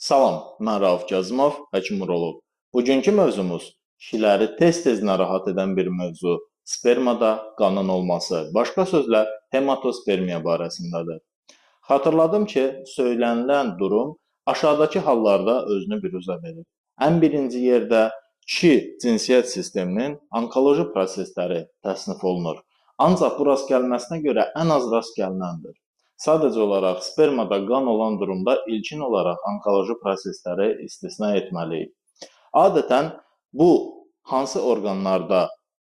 Salam, mən Rauf Kazımov, həkim uroloq. Bugünkü mövzumuz kişiləri tez-tez narahat edən bir mövzu – spermada qanın olması, başqa sözlə hematospermiya barəsindədir. Xatırladım ki, söylənilən durum aşağıdakı hallarda özünü büruzə verir. Ən birinci yerdə kişi cinsiyyət sisteminin onkoloji prosesləri təsnif olunur. Ancaq bu rast gəlməsinə görə ən az rast gəlinəndir. Sadəcə olaraq spermada qan olan durumda ilkin olaraq onkoloji prosesləri istisna etməliyik. Adətən bu hansı orqanlarda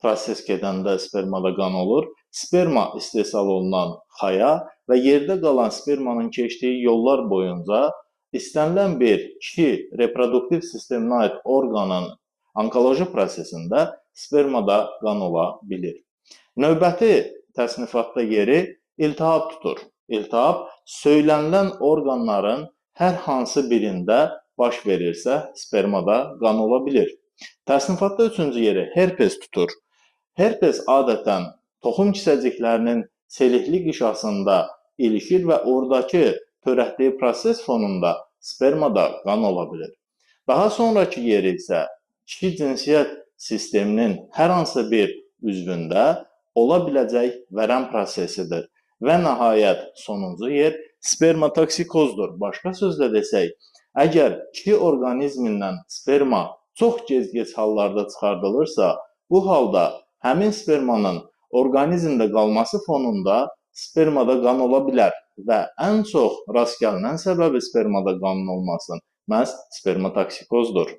proses gedəndə spermada qan olur? Sperma istehsal olunan xaya və yerdə qalan spermanın keçdiyi yollar boyunca istənilən bir kişi reproduktiv sisteminə aid orqanın onkoloji prosesində spermada qan ola bilir. Növbəti təsnifatda yeri iltihab tutur. İltihab söylənilən orqanların hər hansı birində baş verirsə, spermada qan ola bilir. Təsnifatda üçüncü yeri herpes tutur. Herpes adətən toxum kisəciklərinin selikli qişasında ilişir və oradakı törətdiyi proses fonunda spermada qan ola bilir. Daha sonraki yeri isə kişi cinsiyyət sisteminin hər hansı bir üzvündə ola biləcək vərəm prosesidir. Və nəhayət sonuncu yer spermatoksikozdur. Başqa sözlə desək, əgər kişi orqanizmindən sperma çox gec-gec hallarda çıxardılırsa, bu halda həmin spermanın orqanizmdə qalması fonunda spermada qan ola bilər və ən çox rast gəlinən səbəbi spermada qanın olmasının məhz spermatoksikozdur.